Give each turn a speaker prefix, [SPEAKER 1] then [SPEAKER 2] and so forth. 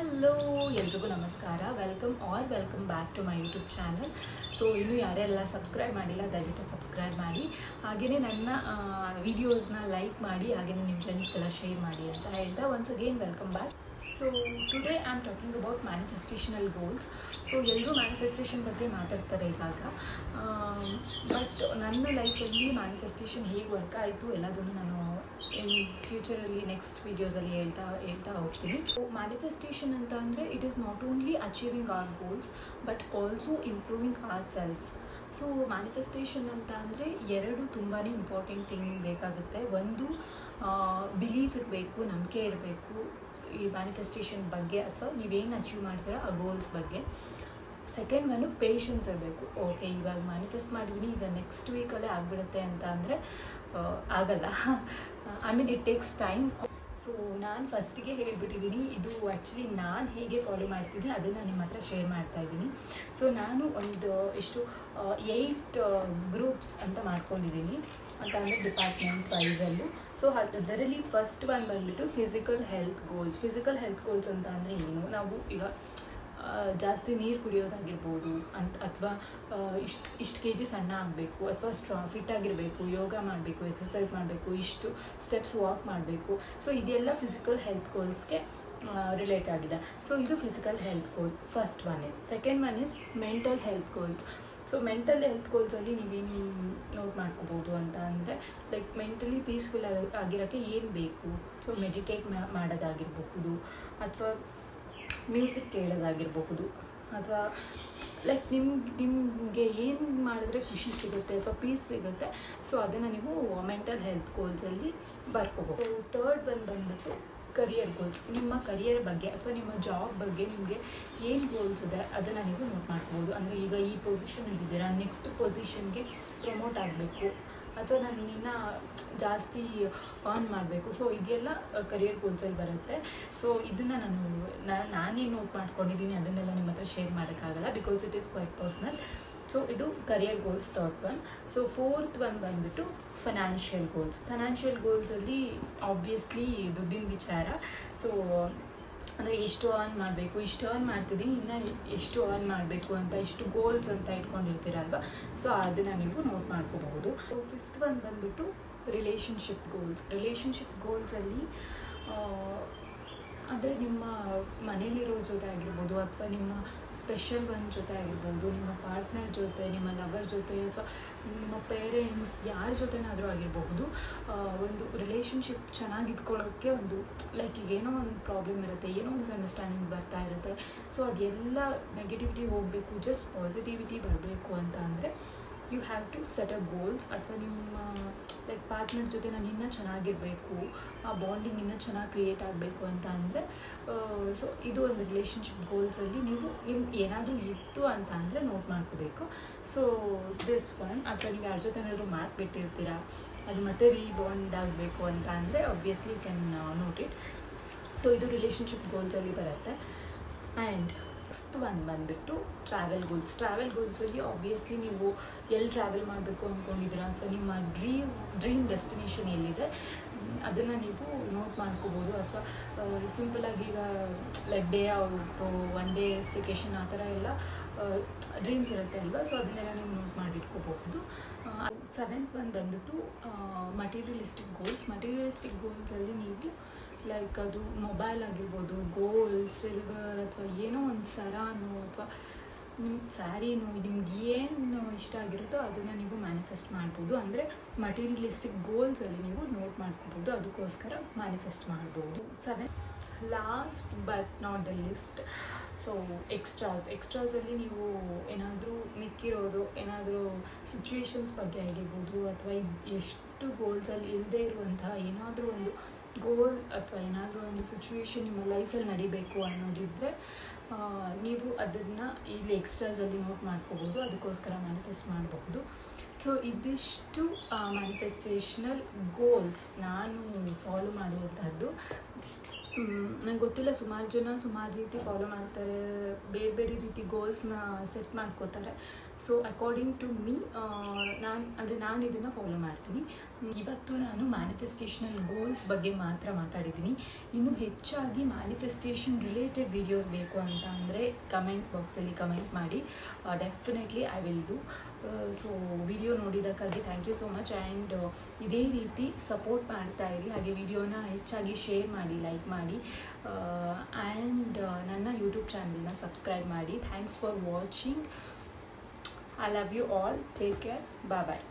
[SPEAKER 1] Hello ಎಲ್ರಿಗೂ ನಮಸ್ಕಾರ. Welcome back to my YouTube channel. So ಇನ್ನೂ ಯಾರೆಲ್ಲ ಸಬ್ಸ್ಕ್ರೈಬ್ ಮಾಡಿಲ್ಲ ದಯವಿಟ್ಟು ಸಬ್ಸ್ಕ್ರೈಬ್ ಮಾಡಿ, ಹಾಗೆಯೇ ನನ್ನ ವಿಡಿಯೋಸ್ನ ಲೈಕ್ ಮಾಡಿ, ಹಾಗೆಯೇ ನಿಮ್ಮ ಫ್ರೆಂಡ್ಸ್ಗೆಲ್ಲ ಶೇರ್ ಮಾಡಿ ಅಂತ ಹೇಳ್ತಾ once again welcome back. So today I am talking about manifestational goals. So ಎಲ್ಲರೂ ಮ್ಯಾನಿಫೆಸ್ಟೇಷನ್ ಬಗ್ಗೆ ಮಾತಾಡ್ತಾರೆ ಇವಾಗ, ಬಟ್ ನನ್ನ ಲೈಫಲ್ಲಿ ಮ್ಯಾನಿಫೆಸ್ಟೇಷನ್ ಹೇಗೆ ವರ್ಕ್ ಆಯಿತು ಎಲ್ಲದನ್ನು ನಾನು ಇನ್ ಫ್ಯೂಚರಲ್ಲಿ ನೆಕ್ಸ್ಟ್ ವೀಡಿಯೋಸಲ್ಲಿ ಹೇಳ್ತಾ ಹೋಗ್ತೀನಿ. ಮ್ಯಾನಿಫೆಸ್ಟೇಷನ್ ಅಂತ ಅಂದರೆ it is not only achieving our goals but also improving our selves. So manifestation ಅಂತ ಅಂದರೆ ಎರಡು ತುಂಬಾ ಇಂಪಾರ್ಟೆಂಟ್ ಥಿಂಗ್ ಬೇಕಾಗುತ್ತೆ. ಒಂದು ಬಿಲೀಫ್ ಇರಬೇಕು, ನಂಬಿಕೆ ಇರಬೇಕು ಈ ಮ್ಯಾನಿಫೆಸ್ಟೇಷನ್ ಬಗ್ಗೆ ಅಥವಾ ನೀವೇನು ಅಚೀವ್ ಮಾಡ್ತೀರಾ ಆ ಗೋಲ್ಸ್ ಬಗ್ಗೆ. ಸೆಕೆಂಡ್ ಒನ್ನು ಪೇಷನ್ಸ್ ಇರಬೇಕು. ಓಕೆ, ಇವಾಗ ಮ್ಯಾನಿಫೆಸ್ಟ್ ಮಾಡಿದ್ದೀನಿ, ಈಗ ನೆಕ್ಸ್ಟ್ ವೀಕಲ್ಲೇ ಆಗಿಬಿಡುತ್ತೆ ಅಂತ ಅಂದರೆ ಆಗಲ್ಲ. I mean it takes time. So ನಾನು ಫಸ್ಟಿಗೆ ಹೇಳ್ಬಿಟ್ಟಿದ್ದೀನಿ, ಇದು ಆ್ಯಕ್ಚುಲಿ ನಾನು ಹೇಗೆ ಫಾಲೋ ಮಾಡ್ತೀನಿ ಅದನ್ನು ನಿಮ್ಮ ಹತ್ರ ಶೇರ್ ಮಾಡ್ತಾಯಿದ್ದೀನಿ. ಸೊ ನಾನು ಒಂದು 8 ಗ್ರೂಪ್ಸ್ ಅಂತ ಮಾಡ್ಕೊಂಡಿದ್ದೀನಿ ಅಂತ ಅಂದರೆ ಡಿಪಾರ್ಟ್ಮೆಂಟ್ ವೈಸಲ್ಲೂ. ಸೊ ಅದರಲ್ಲಿ ಫಸ್ಟ್ ಒನ್ ಬಂದುಬಿಟ್ಟು physical health goals. Physical health goals ಅಂತ ಅಂದರೆ ಏನು, ನಾವು ಈಗ ಜಾಸ್ತಿ ನೀರು ಕುಡಿಯೋದಾಗಿರ್ಬೋದು ಅಥವಾ ಇಷ್ಟು ಕೆ ಜಿ ಸಣ್ಣ ಆಗಬೇಕು ಅಥವಾ ಫಿಟ್ಟಾಗಿರಬೇಕು, ಯೋಗ ಮಾಡಬೇಕು, ಎಕ್ಸಸೈಸ್ ಮಾಡಬೇಕು, ಇಷ್ಟು ಸ್ಟೆಪ್ಸ್ ವಾಕ್ ಮಾಡಬೇಕು. ಸೊ ಇದೆಲ್ಲ ಫಿಸಿಕಲ್ ಹೆಲ್ತ್ ಗೋಲ್ಸ್ಗೆ ರಿಲೇಟ್ ಆಗಿದೆ. ಸೊ ಇದು physical health goal first one is. Second one is mental health goals. So mental health ಗೋಲ್ಸಲ್ಲಿ ನೀವೇನು ನೋಟ್ ಮಾಡ್ಕೋಬೋದು ಅಂತ ಅಂದರೆ ಲೈಕ್ ಮೆಂಟಲಿ ಪೀಸ್ಫುಲ್ ಆಗಿರೋಕ್ಕೆ ಏನು ಬೇಕು. ಸೊ ಮೆಡಿಟೇಟ್ ಮಾಡೋದಾಗಿರಬಹುದು ಅಥವಾ ಮ್ಯೂಸಿಕ್ ಕೇಳೋದಾಗಿರಬಹುದು ಅಥವಾ ಲೈಕ್ ನಿಮಗೆ ಏನು ಮಾಡಿದ್ರೆ ಖುಷಿ ಸಿಗುತ್ತೆ ಅಥವಾ ಪೀಸ್ ಸಿಗುತ್ತೆ. ಸೊ ಅದನ್ನು ನೀವು ಮೆಂಟಲ್ ಹೆಲ್ತ್ ಗೋಲ್ಸಲ್ಲಿ ಬರ್ಕೋಬೋದು. ಥರ್ಡ್ ಒನ್ ಬಂದುಬಿಟ್ಟು ಕರಿಯರ್ ಗೋಲ್ಸ್. ನಿಮ್ಮ ಕರಿಯರ್ ಬಗ್ಗೆ ಅಥವಾ ನಿಮ್ಮ ಜಾಬ್ ಬಗ್ಗೆ ನಿಮಗೆ ಏನು ಗೋಲ್ಸ್ ಇದೆ ಅದನ್ನು ನೀವು ನೋಟ್ ಮಾಡ್ಕೋಬೋದು. ಅಂದರೆ ಈಗ ಈ ಪೊಸಿಷನಲ್ಲಿದ್ದೀರಾ, ನೆಕ್ಸ್ಟ್ ಪೊಸಿಷನ್ಗೆ ಪ್ರಮೋಟ್ ಆಗಬೇಕು ಅಥವಾ ನಾನು ಇನ್ನೂ ಜಾಸ್ತಿ ಅರ್ನ್ ಮಾಡಬೇಕು. ಸೊ ಇದೆಲ್ಲ ಕರಿಯರ್ ಗೋಲ್ಸಲ್ಲಿ ಬರುತ್ತೆ. ಸೊ ಇದನ್ನು ನಾನೇನು ನೋಟ್ ಮಾಡ್ಕೊಂಡಿದ್ದೀನಿ ಅದನ್ನೆಲ್ಲ ನಿಮ್ಮ ಹತ್ರ ಶೇರ್ ಮಾಡೋಕ್ಕಾಗಲ್ಲ because it is quite personal. So ಇದು career goals third one. So fourth one ಬಂದುಬಿಟ್ಟು ಫೈನಾನ್ಷಿಯಲ್ ಗೋಲ್ಸ್. ಫೈನಾನ್ಷಿಯಲ್ ಗೋಲ್ಸಲ್ಲಿ ಆಬ್ವಿಯಸ್ಲಿ ದುಡ್ಡಿನ ವಿಚಾರ. ಸೊ ಅಂದರೆ ಎಷ್ಟು ಅರ್ನ್ ಮಾಡಬೇಕು, ಇಷ್ಟು ಅರ್ನ್ ಮಾಡ್ತಿದ್ದೀನಿ, ಇನ್ನು ಎಷ್ಟು ಅರ್ನ್ ಮಾಡಬೇಕು ಅಂತ ಇಷ್ಟು ಗೋಲ್ಸ್ ಅಂತ ಇಟ್ಕೊಂಡಿರ್ತೀರಲ್ವ. ಸೊ ಅದನ್ನು ನೀವು ನೋಟ್ ಮಾಡ್ಕೋಬಹುದು. ಸೊ ಫಿಫ್ತ್ ಒನ್ ಬಂದುಬಿಟ್ಟು ರಿಲೇಷನ್ಶಿಪ್ ಗೋಲ್ಸ್. ರಿಲೇಷನ್ಶಿಪ್ ಗೋಲ್ಸಲ್ಲಿ ಅಂದರೆ ನಿಮ್ಮ ಮನೇಲಿರೋ ಜೊತೆ ಆಗಿರ್ಬೋದು ಅಥವಾ ನಿಮ್ಮ ಸ್ಪೆಷಲ್ ಒನ್ ಜೊತೆ ಆಗಿರ್ಬೋದು, ನಿಮ್ಮ ಪಾರ್ಟ್ನರ್ ಜೊತೆ, ನಿಮ್ಮ ಲವರ್ ಜೊತೆ ಅಥವಾ ನಿಮ್ಮ ಪೇರೆಂಟ್ಸ್ ಯಾರ ಜೊತೆನಾದರೂ ಆಗಿರಬಹುದು. ಒಂದು ರಿಲೇಷನ್ಶಿಪ್ ಚೆನ್ನಾಗಿ ಇಟ್ಕೊಳ್ಳೋಕ್ಕೆ ಒಂದು ಲೈಕ್ ಏನೋ ಒಂದು ಪ್ರಾಬ್ಲಮ್ ಇರುತ್ತೆ, ಏನೋ ಮಿಸ್ಅಂಡರ್ಸ್ಟ್ಯಾಂಡಿಂಗ್ ಬರ್ತಾ ಇರುತ್ತೆ. ಸೊ ಅದೆಲ್ಲ ನೆಗೆಟಿವಿಟಿ ಹೋಗಬೇಕು, ಜಸ್ಟ್ ಪಾಸಿಟಿವಿಟಿ ಬರಬೇಕು ಅಂತ ಅಂದರೆ you have to set a goals. ಅಥವಾ ನಿಮ್ಮ ಲೈಕ್ ಪಾರ್ಟ್ನರ್ ಜೊತೆ ನಾನು ಇನ್ನೂ ಚೆನ್ನಾಗಿರಬೇಕು, ಆ ಬಾಂಡಿಂಗ್ ಇನ್ನೂ ಚೆನ್ನಾಗಿ ಕ್ರಿಯೇಟ್ ಆಗಬೇಕು ಅಂತ ಅಂದರೆ ಸೊ ಇದು ಒಂದು ರಿಲೇಷನ್ಶಿಪ್ ಗೋಲ್ಸಲ್ಲಿ ನೀವು ಏನಾದರೂ ಇತ್ತು ಅಂತ ಅಂದರೆ ನೋಟ್ ಮಾಡ್ಕೋಬೇಕು. So this one. ಅಥವಾ ನೀವು ಯಾರ ಜೊತೆ ಏನಾದರೂ ಮಾತು ಬಿಟ್ಟಿರ್ತೀರಾ, ಅದು ಮತ್ತೆ ರೀಬಾಂಡ್ ಆಗಬೇಕು ಅಂತ ಅಂದರೆ obviously you can note it. So ಇದು ರಿಲೇಷನ್ಶಿಪ್ ಗೋಲ್ಸಲ್ಲಿ ಬರುತ್ತೆ. ಆ್ಯಂಡ್ ನೆಕ್ಸ್ಟ್ ಒನ್ ಬಂದುಬಿಟ್ಟು ಟ್ರಾವೆಲ್ ಗೋಲ್ಸ್. ಟ್ರಾವೆಲ್ ಗೋಲ್ಸಲ್ಲಿ ಆಬ್ವಿಯಸ್ಲಿ ನೀವು ಎಲ್ಲಿ ಟ್ರಾವೆಲ್ ಮಾಡಬೇಕು ಅಂದ್ಕೊಂಡಿದ್ದೀರಾ ಅಥವಾ ನಿಮ್ಮ ಡ್ರೀಮ್ ಡೆಸ್ಟಿನೇಷನ್ ಎಲ್ಲಿದೆ ಅದನ್ನು ನೀವು ನೋಟ್ ಮಾಡ್ಕೋಬೋದು. ಅಥವಾ ಸಿಂಪಲಾಗಿ ಈಗ like day out, one day staycation ಆ ಥರ ಎಲ್ಲ ಡ್ರೀಮ್ಸ್ ಇರುತ್ತೆ ಅಲ್ವಾ. ಸೊ ಅದನ್ನೆಲ್ಲ ನೀವು ನೋಟ್ ಮಾಡಿಟ್ಕೋಬಹುದು. ಸೆವೆಂತ್ ಒನ್ ಬಂದುಬಿಟ್ಟು ಮಟೀರಿಯಲಿಸ್ಟಿಕ್ ಗೋಲ್ಸ್. ಮಟೀರಿಯಲಿಸ್ಟಿಕ್ ಗೋಲ್ಸಲ್ಲಿ ನೀವು ಲೈಕ್ ಅದು ಮೊಬೈಲ್ ಆಗಿರ್ಬೋದು, ಗೋಲ್ಡ್, ಸಿಲ್ವರ್ ಅಥವಾ ಏನೋ ಒಂದು ಸರಾನೋ ಅಥವಾ ನಿಮ್ಮ ಸ್ಯಾರಿನೋ ನಿಮ್ಗೆ ಏನು ಇಷ್ಟ ಆಗಿರುತ್ತೋ ಅದನ್ನು ನೀವು ಮ್ಯಾನಿಫೆಸ್ಟ್ ಮಾಡ್ಬೋದು. ಅಂದರೆ ಮಟೀರಿಯಲಿಸ್ಟಿಕ್ ಗೋಲ್ಸಲ್ಲಿ ನೀವು ನೋಟ್ ಮಾಡ್ಕೋಬೋದು, ಅದಕ್ಕೋಸ್ಕರ ಮ್ಯಾನಿಫೆಸ್ಟ್ ಮಾಡ್ಬೋದು. Last but not the least. So ಎಕ್ಸ್ಟ್ರಾಸಲ್ಲಿ ನೀವು ಏನಾದರೂ ಮಿಕ್ಕಿರೋದು ಏನಾದರೂ ಸಿಚುವೇಶನ್ಸ್ ಬಗ್ಗೆ ಆಗಿರ್ಬೋದು ಅಥವಾ ಎಷ್ಟು ಗೋಲ್ಸಲ್ಲಿ ಇಲ್ಲದೆ ಇರುವಂತಹ ಏನಾದರೂ ಒಂದು ಗೋಲ್ ಅಥವಾ ಏನಾದರೂ ಒಂದು ಸಿಚುವೇಶನ್ ನಿಮ್ಮ ಲೈಫಲ್ಲಿ ನಡಿಬೇಕು ಅನ್ನೋದಿದ್ದರೆ ನೀವು ಅದನ್ನು ಇಲ್ಲಿ ಎಕ್ಸ್ಟ್ರಾಸಲ್ಲಿ ನೋಟ್ ಮಾಡ್ಕೋಬೋದು, ಅದಕ್ಕೋಸ್ಕರ ಮ್ಯಾನಿಫೆಸ್ಟ್ ಮಾಡಬಹುದು. ಸೊ ಇದಿಷ್ಟು ಮ್ಯಾನಿಫೆಸ್ಟೇಷನಲ್ ಗೋಲ್ಸ್ ನಾನು ಫಾಲೋ ಮಾಡುವಂಥದ್ದು. ನಂಗೆ ಗೊತ್ತಿಲ್ಲ, ಸುಮಾರು ಜನ ಸುಮಾರು ರೀತಿ ಫಾಲೋ ಮಾಡ್ತಾರೆ, ಬೇರೆ ಬೇರೆ ರೀತಿ ಗೋಲ್ಸ್ನ ಸೆಟ್ ಮಾಡ್ಕೋತಾರೆ. ಸೊ ಅಕಾರ್ಡಿಂಗ್ ಟು ಮೀ ನಾನು ಇದನ್ನು ಫಾಲೋ ಮಾಡ್ತೀನಿ. ಇವತ್ತು ನಾನು ಮ್ಯಾನಿಫೆಸ್ಟೇಷನಲ್ ಗೋಲ್ಸ್ ಬಗ್ಗೆ ಮಾತ್ರ ಮಾತಾಡಿದ್ದೀನಿ. ಇನ್ನೂ ಹೆಚ್ಚಾಗಿ ಮ್ಯಾನಿಫೆಸ್ಟೇಷನ್ ರಿಲೇಟೆಡ್ ವೀಡಿಯೋಸ್ ಬೇಕು ಅಂತ ಅಂದರೆ ಕಮೆಂಟ್ ಬಾಕ್ಸಲ್ಲಿ ಕಮೆಂಟ್ ಮಾಡಿ, definitely I will do. So video ನೋಡಿದ್ದಕ್ಕಾಗಿ thank you so much. And ಇದೇ ರೀತಿ ಸಪೋರ್ಟ್ ಮಾಡ್ತಾಯಿರಿ, ಹಾಗೆ ವಿಡಿಯೋನ ಹೆಚ್ಚಾಗಿ ಶೇರ್ ಮಾಡಿ, ಲೈಕ್ ಮಾಡಿ, ಆ್ಯಂಡ್ ನನ್ನ ಯೂಟ್ಯೂಬ್ ಚಾನಲ್ನ ಸಬ್ಸ್ಕ್ರೈಬ್ ಮಾಡಿ. Thanks for watching. I love you all. Take care. Bye bye.